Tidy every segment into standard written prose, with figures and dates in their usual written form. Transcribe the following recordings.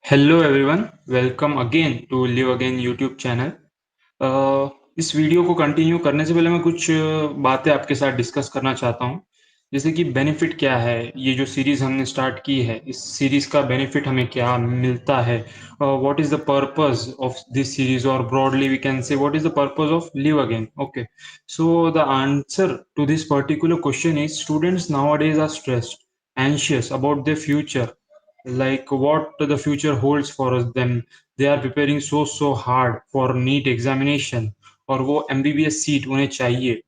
Hello everyone, welcome again to live again YouTube channel. इस video को continue करने से पहले मैं कुछ बातें आपके साथ डिस्कस करना चाहता हूँ। जैसे कि बेनिफिट क्या है, ये जो सीरीज़ हमने स्टार्ट की है, इस सीरीज़ का बेनिफिट हमें क्या मिलता है, what is the purpose of this series, और broadly we can say what is the purpose of live again. Okay, so the answer to this particular question is students nowadays are stressed, anxious about their future, like what the future holds for us. Them they are preparing so hard for NEET examination, और वो MBBS seat उन्हें चाहिए।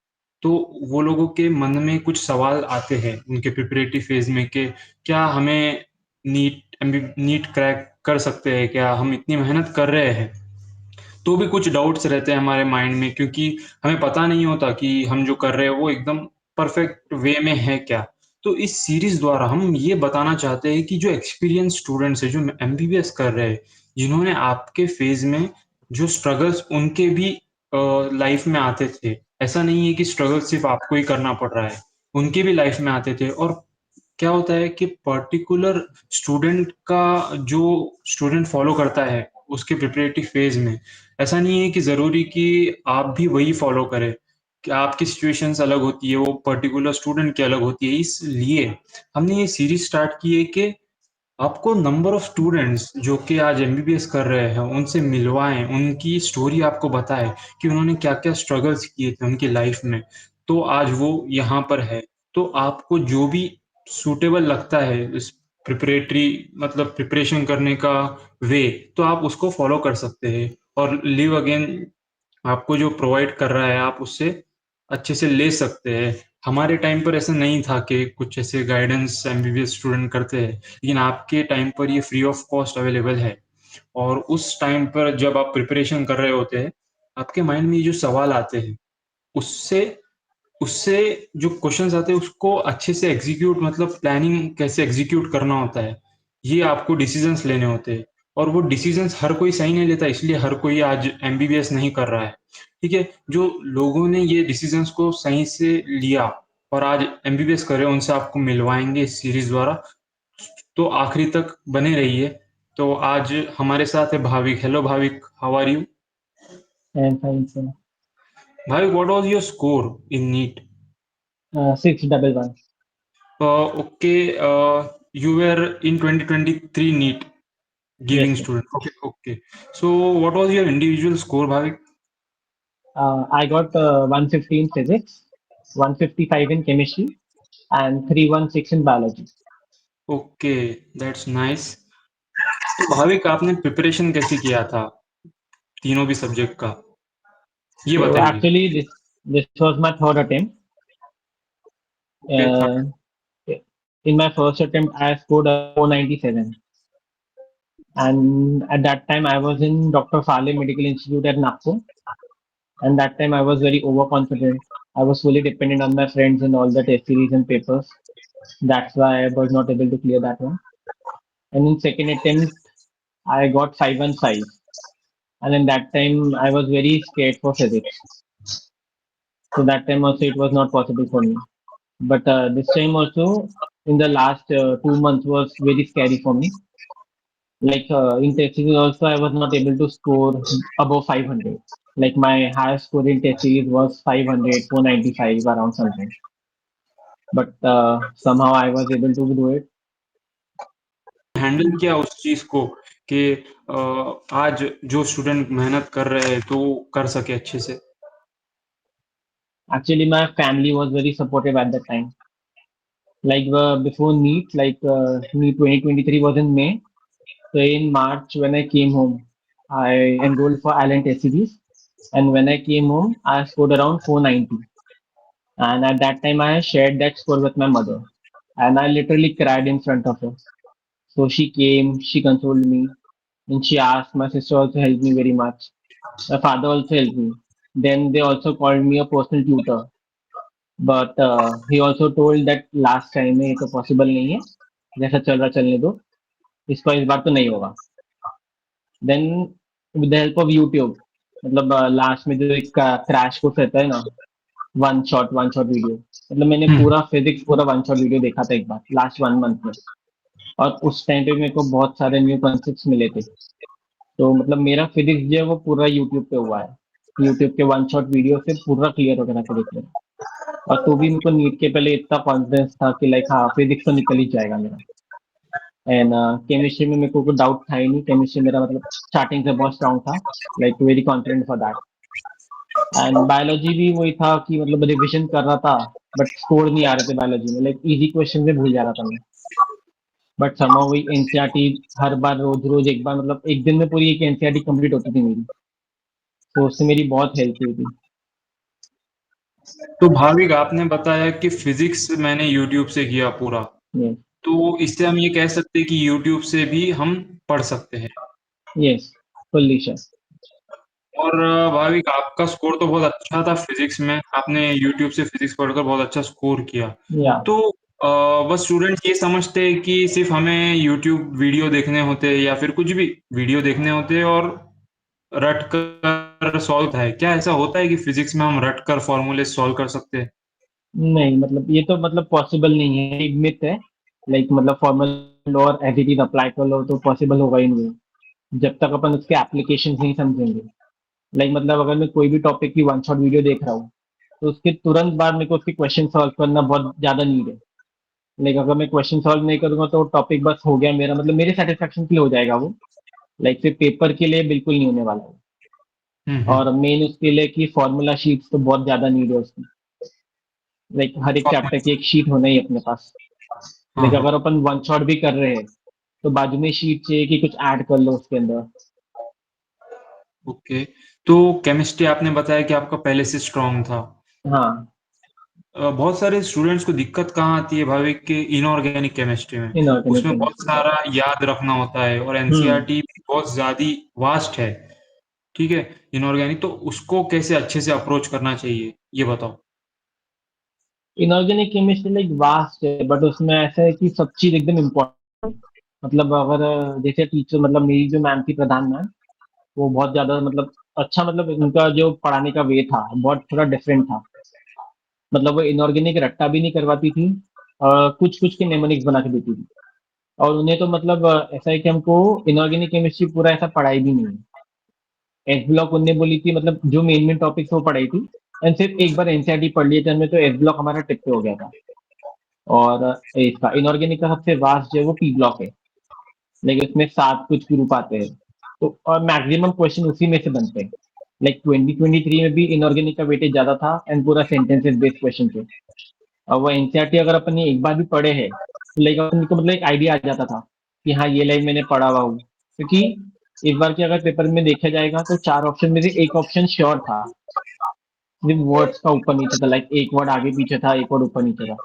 तो वो लोगों के मन में कुछ सवाल आते हैं उनके प्रिपरेटरी फेज में कि क्या हमें नीट क्रैक कर सकते हैं, क्या हम इतनी मेहनत कर रहे हैं। तो भी कुछ डाउट्स रहते हैं हमारे माइंड में, क्योंकि हमें पता नहीं होता कि हम जो कर रहे हैं वो एकदम परफेक्ट वे में है क्या। तो इस सीरीज द्वारा हम ये बताना चाहते हैं कि जो एक्सपीरियंस स्टूडेंट्स है, जो एमबीबीएस कर रहे हैं, जिन्होंने आपके फेज में जो स्ट्रगल्स उनके भी लाइफ में आते थे, ऐसा नहीं है कि स्ट्रगल सिर्फ आपको ही करना पड़ रहा है, उनके भी लाइफ में आते थे। और क्या होता है कि पर्टिकुलर स्टूडेंट का जो स्टूडेंट फॉलो करता है उसके प्रिपरेटरी फेज में, ऐसा नहीं है कि ज़रूरी कि आप भी वही फॉलो करें, कि आपकी सिचुएशंस अलग होती है, वो पर्टिकुलर स्टूडेंट की अलग होती है। इसलिए हमने ये सीरीज स्टार्ट की है कि आपको नंबर ऑफ स्टूडेंट्स जो कि आज एमबीबीएस कर रहे हैं उनसे मिलवाएं, उनकी स्टोरी आपको बताएं कि उन्होंने क्या-क्या स्ट्रगल्स किए थे उनकी लाइफ में, तो आज वो यहाँ पर है। तो आपको जो भी सूटेबल लगता है इस प्रिपरेटरी, मतलब प्रिपरेशन करने का वे, तो आप उसको फॉलो कर सकते हैं। और लिव अगेन आपको जो प्रोवाइड कर रहा है आप उससे अच्छे से ले सकते हैं। हमारे टाइम पर ऐसा नहीं था कि कुछ ऐसे गाइडेंस एमबीबीएस स्टूडेंट करते हैं, लेकिन आपके टाइम पर ये फ्री ऑफ कॉस्ट अवेलेबल है। और उस टाइम पर जब आप प्रिपरेशन कर रहे होते हैं, आपके माइंड में ये जो सवाल आते हैं, उससे उससे जो क्वेश्चंस आते हैं उसको अच्छे से एग्जीक्यूट, मतलब प्लानिंग कैसे एग्जीक्यूट करना होता है, ये आपको डिसीजंस लेने होते हैं। और वो डिसीजंस हर कोई सही नहीं लेता, इसलिए हर कोई आज एमबीबीएस नहीं कर रहा है। ठीक है, जो लोगों ने ये डिसीजंस को सही से लिया और आज एमबीबीएस कर रहे हैं, उनसे आपको मिलवाएंगे इस सीरीज द्वारा। तो आखिरी तक बने रहिए। तो आज हमारे साथ है Bhavik. Hello Bhavik, how are you? And science, Bhavik, what was your score in NEET? 611. Okay, you were in 2023 NEET giving Yes, sir. student. Okay, okay. So what was your individual score, Bhavik? I got 150 in physics, 155 in chemistry, and 316 in biology. Okay, that's nice. तो भाविक, आपने preparation कैसे किया था तीनों भी subject का, ये So बताइए। actually, this was my third attempt. Okay, था। Uh, in my first attempt, I scored a 497, and at that time, I was in Dr. Phale Medical Institute at Nagpur, and that time I was very overconfident. I was fully dependent on my friends and all the test series and papers. That's why I was not able to clear that one. And in second attempt, I got 515. And in that time, I was very scared for physics. So that time also it was not possible for me. But this time also, in the last 2 months was very scary for me. Like in test series also, I was not able to score above 500. Like my highest score in test series was 500, 495 around something. But somehow I was able to do it. Handle किया उस चीज को कि आज जो student मेहनत कर रहे हैं तो वो कर सके अच्छे से। Actually, my family was very supportive at that time. Like before NEET, like NEET 2023 was in May. So in March, when I came home, I enrolled for Island Test Series. And when I came home, I scored around 490. And at that time, I shared that score with my mother. And I literally cried in front of her. So she came, she consoled me, and she asked. My sister also helped me very much. My father also helped me. Then they also called me a personal tutor. But he also told that last time में ये तो possible नहीं है, जैसा चल रहा चलने दो, इसको इस बार तो नहीं होगा. Then with the help of YouTube, मतलब लास्ट में जो एक क्रैश कोर्स रहता है ना, वन शॉट वीडियो, मतलब मैंने हम्म। पूरा फिजिक्स पूरा वन शॉट वीडियो देखा था एक बार लास्ट 1 मंथ में. और उस टाइम पे मेरे को बहुत सारे न्यू कॉन्सेप्ट्स मिले थे। तो मतलब मेरा फिजिक्स जो है वो पूरा यूट्यूब पे हुआ है। यूट्यूब के वन शॉट वीडियो से पूरा क्लियर हो गया था फिजिक्स में। और तो भी मेरे को नीट के पहले इतना कॉन्फिडेंस था कि लाइक हाँ फिजिक्स तो निकल ही जाएगा मेरा। एंड केमिस्ट्री में मेरे को कोई डाउट था ही नहीं। केमिस्ट्री मेरा मतलब स्टार्टिंग से बहुत स्ट्रांग था, like very confident for that. And biology भी वही था कि मतलब रिविजन कर रहा था, बट स्कोर नहीं आ रहे थे बायोलॉजी में, लाइक इजी क्वेश्चन से भूल जा रहा था मैं। बट समहाउ वही एनसीईआरटी हर बार रोज रोज एक बार मतलब एक दिन में पूरी एक एनसीईआरटी कंप्लीट होती थी मेरी। तो उससे मेरी बहुत हेल्प हुई थी। तो भाविक, आपने बताया कि फिजिक्स मैंने यूट्यूब से किया पूरा, यस। तो इससे हम ये कह सकते हैं कि यूट्यूब से भी हम पढ़ सकते हैं। Yes, fully sure. और भाविक, आपका स्कोर तो बहुत अच्छा था फिजिक्स में, आपने यूट्यूब से फिजिक्स पढ़कर बहुत अच्छा स्कोर किया। या तो बस स्टूडेंट्स ये समझते हैं कि सिर्फ हमें यूट्यूब वीडियो देखने होते हैं या फिर कुछ भी वीडियो देखने होते हैं और रट कर सॉल्व है। क्या ऐसा होता है कि फिजिक्स में हम रट कर फॉर्मूले सॉल्व कर सकते हैं? नहीं, मतलब ये तो मतलब पॉसिबल नहीं है, एक मिथ है। लाइक मतलब फॉर्मल लॉ और एज इट इज अप्लाई कर लो तो पॉसिबल होगा ही नहीं जब तक अपन उसके एप्लीकेशन नहीं समझेंगे। लाइक मतलब अगर मैं कोई भी टॉपिक की वन शॉट वीडियो देख रहा हूँ तो उसके तुरंत बाद मेरे को उसके क्वेश्चन सॉल्व करना बहुत ज्यादा नीड है। लाइक अगर मैं क्वेश्चन सॉल्व नहीं करूंगा तो टॉपिक बस हो गया मेरा, मतलब मेरे सेटिस्फेक्शन के लिए हो जाएगा वो। लाइक फिर पेपर के लिए बिल्कुल नहीं होने वाला है। हम्म। और मेन उसके लिए कि फॉर्मूला शीट्स तो बहुत ज्यादा नीड है उसकी। लाइक हर एक चैप्टर की एक शीट होना ही अपने पास। हाँ लाइक हाँ। अगर अपन वन शॉट भी कर रहे हैं तो बाजू में शीट चाहिए कि कुछ ऐड कर लो उसके अंदर। ओके। तो केमिस्ट्री आपने बताया कि आपका पहले से स्ट्रांग था। हाँ, बहुत सारे स्टूडेंट्स को दिक्कत कहाँ आती है भाविक के इनऑर्गेनिक केमिस्ट्री में। इनऑर्गेनिक उसमें बहुत केमिस्ट्री। सारा याद रखना होता है और हम्म। एनसीईआरटी भी बहुत ज्यादा वास्ट है। ठीक है। इनऑर्गेनिक तो उसको कैसे अच्छे से अप्रोच करना चाहिए, ये बताओ। इनऑर्गेनिक केमिस्ट्री लाइक वास्ट है, बट उसमें ऐसा है कि सब चीज एकदम इम्पोर्टेंट। मतलब अगर जैसे टीचर, मतलब मेरी जो मैम थी प्रधान मैम, वो बहुत ज्यादा मतलब अच्छा, मतलब उनका जो पढ़ाने का वे था बहुत थोड़ा डिफरेंट था। मतलब वो इनऑर्गेनिक रट्टा भी नहीं करवाती थी, कुछ कुछ के नेमोनिक्स बना के देती थी। और उन्हें तो मतलब ऐसा है कि हमको इनऑर्गेनिक केमिस्ट्री पूरा ऐसा पढ़ाई भी नहीं है। एस ब्लॉक उनने बोली थी, मतलब जो मेन मेन टॉपिक्स वो पढ़ाई थी। एंड सिर्फ एक बार एनसीईआरटी पढ़ लिए थे हमने, तो एस ब्लॉक हमारा टिप पे हो गया था। और इसका इनऑर्गेनिक का सबसे वास्ट जो है वो पी ब्लॉक है। लेकिन उसमें 7 कुछ ग्रुप आते हैं। तो और मैक्सिमम क्वेश्चन उसी में से बनते हैं। लाइक 2023 में भी इनऑर्गेनिक का वेटेज ज्यादा था एंड पूरा सेंटेंसेस बेस्ड क्वेश्चन थे। और वो एनसीईआरटी अगर अपन ने एक बार भी पढ़े हैं तो लाइक अपन को मतलब एक आइडिया आ जाता था कि हाँ ये लाइन मैंने पढ़ा हुआ हूँ। क्योंकि इस बार के अगर पेपर में देखा जाएगा तो 4 ऑप्शन में से एक ऑप्शन श्योर था। सिर्फ वर्ड्स का ऊपर नीचे था, लाइक एक वर्ड आगे पीछे था, एक वर्ड ऊपर नीचे था।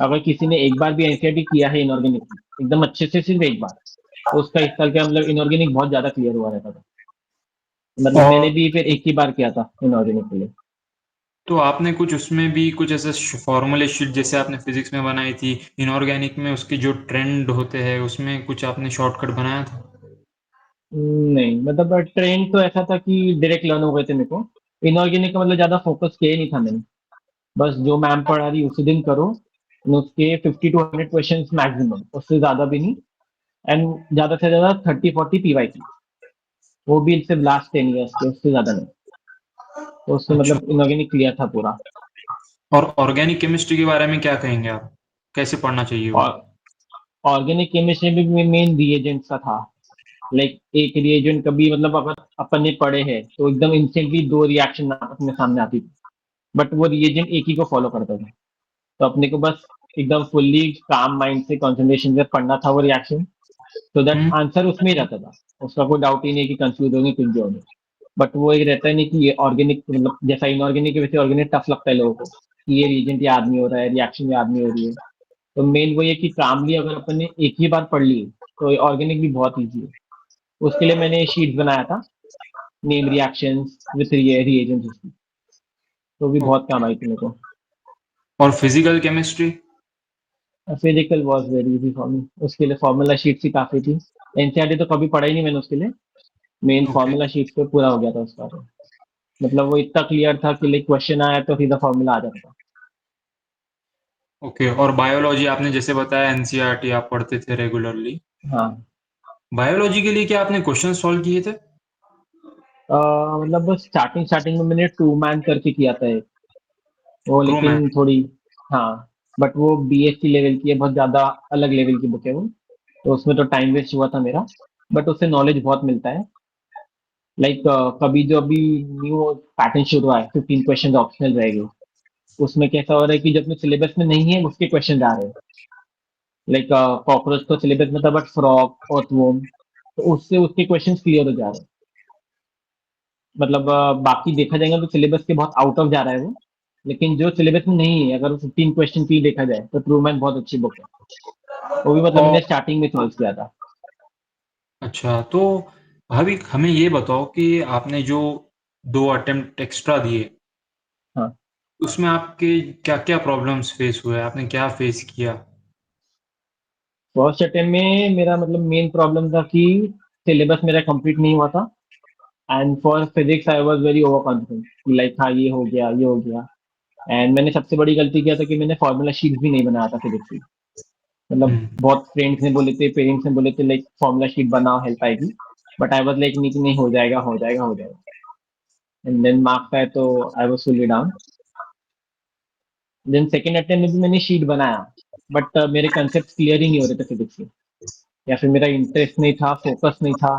अगर किसी ने एक बार भी एनसीईआरटी किया है इनऑर्गेनिक एकदम अच्छे से सिर्फ एक बार, तो उसका इस साल का मतलब इनऑर्गेनिक बहुत ज्यादा क्लियर हुआ रहता था। मतलब मैंने और भी फिर एक ही बार किया था इनऑर्गेनिक के लिए। तो आपने कुछ उसमें भी कुछ ऐसे फॉर्मूले शीट जैसे आपने फिजिक्स में बनाई थी, इनऑर्गेनिक में उसके जो ट्रेंड होते हैं उसमें कुछ आपने शॉर्टकट बनाया था? नहीं, मतलब ट्रेंड तो ऐसा था कि डायरेक्ट लर्न हो गए थे मेरे को। इनऑर्गेनिक का मतलब ज्यादा फोकस किया ही नहीं था मैंने। बस जो मैम पढ़ा रही उसी दिन करो। and उसके 50 to 100 क्वेश्चन मैक्सिमम, उससे ज्यादा भी नहीं। एंड ज्यादा से ज्यादा 30-40 पीवाई, वो भी सिर्फ लास्ट 10 ईयर्स के, उससे ज्यादा नहीं। तो उससे अच्छा। मतलब इनऑर्गेनिक क्लियर था पूरा। और ऑर्गेनिक केमिस्ट्री के बारे में क्या कहेंगे आप? कैसे पढ़ना चाहिए वो? और ऑर्गेनिक केमिस्ट्री में मेन रिएजेंट्स का था। लाइक एक रिएजेंट कभी मतलब अगर अपन ने पढ़े हैं तो एकदम इंस्टेंटली 2 रिएक्शन अपने सामने आती थी। बट वो रिएजेंट एक ही को फॉलो करता था। तो अपने को बस एकदम फुल्ली काम माइंड से कंसंट्रेशन से पढ़ना था वो रिएक्शन। तो दैट हुँ। आंसर उसमें ही रहता था। उसका कोई डाउट ही नहीं कि कंफ्यूज होंगे कुछ भी होंगे। बट वो एक रहता है नहीं कि ये ऑर्गेनिक, मतलब जैसा इनऑर्गेनिक है वैसे ऑर्गेनिक टफ लगता है लोगों को कि ये रिएजेंट याद नहीं हो रहा है, रिएक्शन याद नहीं हो रही है। तो मेन वो ये कि कामली अगर अपन ने एक ही बार पढ़ ली तो ऑर्गेनिक भी बहुत ईजी है। उसके लिए मैंने शीट बनाया था, नेम रिएक्शंस विथ रिएजेंट्स उसकी। तो भी बहुत ओके। काम आई थी मेरे को। और physical chemistry? Physical was very easy for me. उसके लिए फॉर्मूला शीट्स ही काफी थी। एनसीईआरटी तो कभी पढ़ा ही नहीं मैंने उसके लिए। Main okay. फॉर्मूला शीट्स पे पूरा हो गया था उसका तो। मतलब वो इतना क्लियर था कि लाइक क्वेश्चन आया तो सीधा फॉर्मूला आ जाता था। ओके, और बायोलॉजी आपने जैसे बताया एनसीईआरटी आप पढ़ते थे रेगुलरली। हाँ। बायोलॉजी के लिए क्या आपने क्वेश्चन सॉल्व किए थे? मतलब स्टार्टिंग स्टार्टिंग में मैंने टू मैन करके किया था एक, वो ट्रू मैन। लेकिन थोड़ी, हाँ, बट वो बीएससी लेवल की है, बहुत ज्यादा अलग लेवल की बुक है वो, तो उसमें तो टाइम वेस्ट हुआ था मेरा, बट उससे नॉलेज बहुत मिलता है। लाइक कभी जो अभी न्यू पैटर्न शुरू हुआ है, 15 क्वेश्चन ऑप्शनल रहेंगे, उसमें कैसा हो रहा है कि जो अपने सिलेबस में नहीं है उसके क्वेश्चन आ रहे हैं। लाइक कॉकरोच तो सिलेबस में था, बट फ्रॉग, अर्थवॉर्म, तो उससे उसके क्वेश्चन क्लियर हो जा रहे हैं। मतलब बाकी देखा जाएगा तो सिलेबस के बहुत आउट ऑफ जा रहा है वो, लेकिन जो सिलेबस में नहीं है, अगर 15 क्वेश्चन की देखा जाए तो ट्रूमैन बहुत अच्छी बुक है। वो भी मतलब और मैंने स्टार्टिंग में सॉल्व किया था। अच्छा, तो भाभी हमें ये बताओ कि आपने जो 2 अटेम्प्ट एक्स्ट्रा दिए, हाँ। उसमें आपके क्या-क्या प्रॉब्लम्स फेस हुए? आपने क्या फेस किया? फर्स्ट अटेम्प्ट में मेरा मतलब मेन प्रॉब्लम था कि सिलेबस मेरा कंप्लीट नहीं हुआ था, and for physics I was very over confident कि लाइक हाँ ये हो गया, ये हो गया। एंड मैंने सबसे बड़ी गलती किया था कि मैंने फॉर्मूला शीट भी नहीं बनाया था फिजिक्स की। हुँ, मतलब बहुत फ्रेंड्स ने बोले थे, पेरेंट्स ने बोले थे लाइक फॉर्मूला शीट बनाओ, हेल्प आएगी, बट आई वाज लाइक नहीं, कि नहीं हो जाएगा, हो जाएगा, हो जाएगा। एंड देन मार्क्स आए तो I was fully down. Then second attempt में भी मैंने शीट बनाया, बट मेरे कंसेप्ट क्लियर ही नहीं हो रहे थे फिजिक्स के, या फिर मेरा इंटरेस्ट नहीं था, फोकस नहीं था।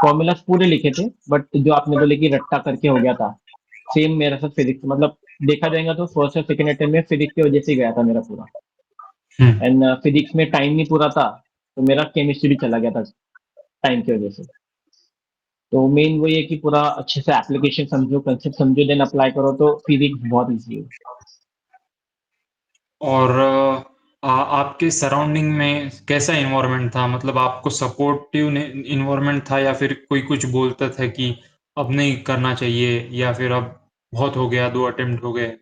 फॉर्मूलाज पूरे लिखे थे, बट जो आपने बोले कि रट्टा करके हो गया था, सेम मेरा साथ फिजिक्स, मतलब देखा जाएगा तो फर्स्ट और सेकंड अटेम्प्ट में फिजिक्स की वजह से ही गया था मेरा पूरा। हुँ। एंड फिजिक्स में टाइम नहीं पूरा था, तो मेरा केमिस्ट्री भी चला गया था टाइम की वजह से। तो मेन वही है कि पूरा अच्छे से एप्लीकेशन समझो, कंसेप्ट समझो, देन अप्लाई करो, तो फिजिक्स बहुत ईजी है। और आपके सराउंडिंग में कैसा एनवायरनमेंट था? मतलब आपको सपोर्टिव ने एनवायरनमेंट था या फिर कोई कुछ बोलता था कि अब नहीं करना चाहिए या फिर अब बहुत हो गया, 2 अटेम्प्ट हो गए,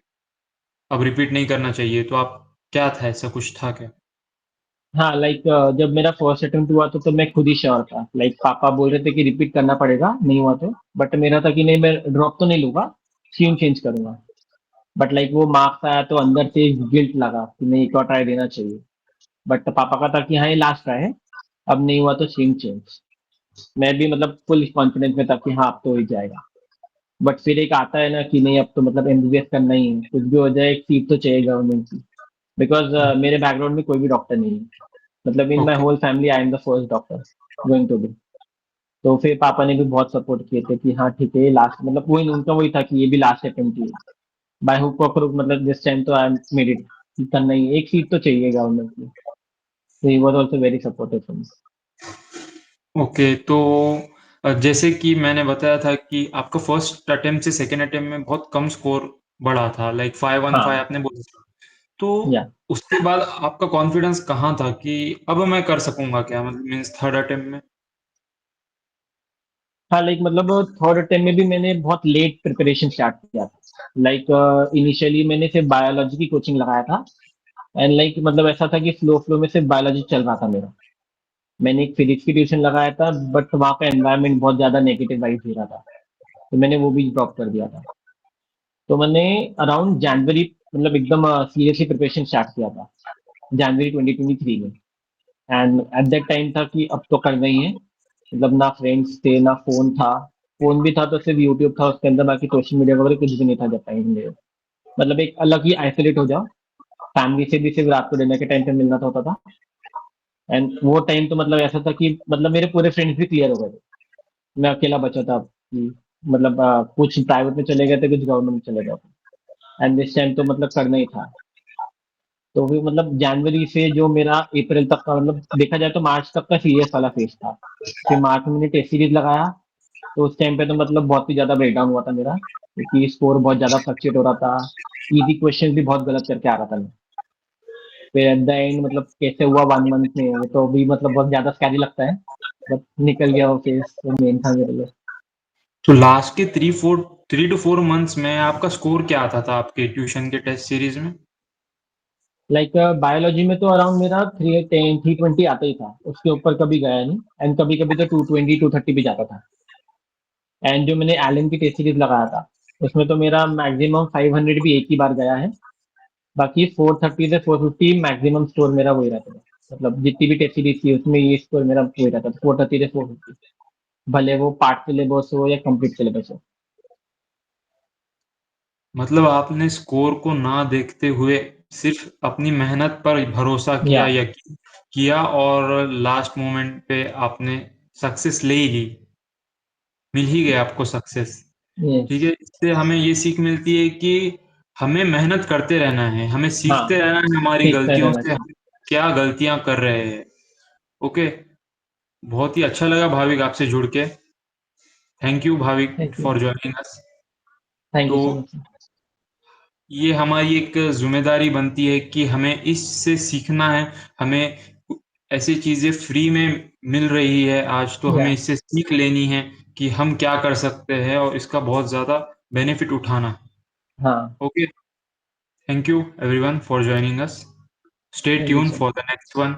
अब रिपीट नहीं करना चाहिए, तो आप क्या था ऐसा कुछ था क्या? हाँ, लाइक जब मेरा फर्स्ट अटेम्प्ट हुआ तो मैं खुद ही श्योर था, लाइक पापा बोल रहे थे कि रिपीट करना पड़ेगा नहीं हुआ तो, बट मेरा था कि नहीं, मैं ड्रॉप तो नहीं लूंगा, स्ट्रीम चेंज करूंगा। बट लाइक वो मार्क्स आया तो अंदर से गिल्ट लगा कि नहीं, एक और ट्राई देना चाहिए। बट पापा का था कि हाँ ये लास्ट ट्राई है, अब नहीं हुआ तो स्ट्रीम चेंज। मैं भी मतलब फुल कॉन्फिडेंस में था कि हाँ अब तो हो ही जाएगा। बट फिर एक आता है ना कि नहीं, अब तो मतलब एमबीबीएस करना ही है, कुछ भी हो जाए एक सीट तो चाहिए गवर्नमेंट की। बिकॉज हुँ, मेरे बैकग्राउंड में कोई भी डॉक्टर नहीं है, मतलब in my okay. Whole family I am the first doctor going to be. तो फिर पापा ने भी बहुत सपोर्ट किए थे कि हाँ ठीक है, लास्ट, मतलब वही उनका वही था कि ये भी लास्ट अटेम्प्ट ही है, बाय हुक और क्रुक, मतलब दिस टाइम तो आई मेड इट, करना ही एक सीट तो चाहिए गवर्नमेंट की। तो he was also very supportive for me. Okay, तो जैसे कि मैंने बताया था कि आपका फर्स्ट अटेम्प्ट से सेकंड अटेम्प्ट में बहुत कम स्कोर बढ़ा था, लाइक 515 हाँ। आपने बोला था। तो या उसके बाद आपका कॉन्फिडेंस कहाँ था कि अब मैं कर सकूँगा क्या? मतलब मीन्स थर्ड अटेम्प्ट में? हाँ, लाइक मतलब थर्ड अटेम्प्ट में भी मैंने बहुत लेट प्रिपरेशन स्टार्ट किया था। लाइक इनिशियली मैंने सिर्फ बायोलॉजी की कोचिंग लगाया था, एंड लाइक मतलब ऐसा था कि फ्लो फ्लो में सिर्फ बायोलॉजी चल रहा था मेरा। मैंने एक फिजिक्स की ट्यूशन लगाया था, बट वहाँ का एनवायरनमेंट बहुत ज्यादा नेगेटिव वाइब दे रहा था, तो मैंने वो भी ड्रॉप कर दिया था। तो मैंने अराउंड जनवरी, मतलब एकदम सीरियसली प्रिपरेशन स्टार्ट किया था जनवरी 2023 में। एंड एट दैट टाइम था कि अब तो करना ही है। मतलब ना फ्रेंड्स थे, ना फोन था। फोन भी था तो सिर्फ यूट्यूब था उसके अंदर, बाकी सोशल मीडिया वगैरह कुछ भी नहीं था जब टाइम में। मतलब एक अलग ही आइसोलेट हो जाओ, फैमिली से भी सिर्फ रात को डिनर के टाइम पे मिलना था होता था। एंड वो टाइम तो मतलब ऐसा था कि मतलब मेरे पूरे फ्रेंड्स भी क्लियर हो गए थे, मैं अकेला बचा था कि मतलब कुछ प्राइवेट में चले गए थे, कुछ गवर्नमेंट में चले गए थे। एंड दिस टाइम तो मतलब करना ही था। तो भी मतलब जनवरी से जो मेरा अप्रैल तक का, मतलब देखा जाए तो मार्च तक का सीरियस वाला फेज था। फिर मार्च में मैंने टेस्ट सीरीज लगाया, तो उस टाइम पे तो मतलब बहुत ही ज्यादा ब्रेकडाउन हुआ था मेरा, क्योंकि स्कोर बहुत ज्यादा फ्लक्चुएट हो रहा था। इजी क्वेश्चन भी बहुत गलत करके आ रहा था मैं। फिर एट द एंड मतलब कैसे हुआ 1 मंथ में, वो तो अभी मतलब बहुत ज्यादा स्कैरी लगता है, बट निकल गया वो फेज, वो मेन था मेरे लिए। तो लास्ट के 3 टू 4 मंथ्स में आपका स्कोर क्या आता था आपके ट्यूशन के टेस्ट सीरीज़ में? लाइक बायोलॉजी में तो अराउंड मेरा 310 320 आता ही था, उसके ऊपर कभी गया नहीं। एंड कभी कभी तो 220 230 भी जाता था। एंड जो मैंने एलन की टेस्ट सीरीज लगाया था, उसमें तो मेरा मैक्सिमम 500 भी एक ही बार गया है। बाकी 430 से 450 मैक्सिमम स्कोर मेरा वही रहता था, मतलब जितनी भी टेस्ट सीरीज थी उसमें ये स्कोर मेरा वही रहता था, 430 से 450, भले वो पार्ट सिलेबस हो या कंप्लीट सिलेबस हो। मतलब आपने स्कोर को ना देखते हुए सिर्फ अपनी मेहनत पर भरोसा या किया, यकीन किया, और लास्ट मोमेंट पे आपने सक्सेस ले ही ली, मिल ही गया आपको सक्सेस। यस। ठीक है, इससे हमें ये सीख मिलती है कि हमें मेहनत करते रहना है, हमें हाँ, सीखते रहना है हमारी सीखते गलतियों रहना से, चाहिए। हम क्या गलतियां कर रहे हैं। ओके, बहुत ही अच्छा लगा भाविक आपसे जुड़ के। Thank you Bhavik thank you. For joining us. Thank तो यू सो मच। ये हमारी एक जिम्मेदारी बनती है कि हमें इससे सीखना है, हमें ऐसी चीजें फ्री में मिल रही है आज, तो या हमें इससे सीख लेनी है कि हम क्या कर सकते हैं और इसका बहुत ज्यादा बेनिफिट उठाना है। हाँ। Okay, thank you everyone for joining us. Stay thank you tune so for much. The next one.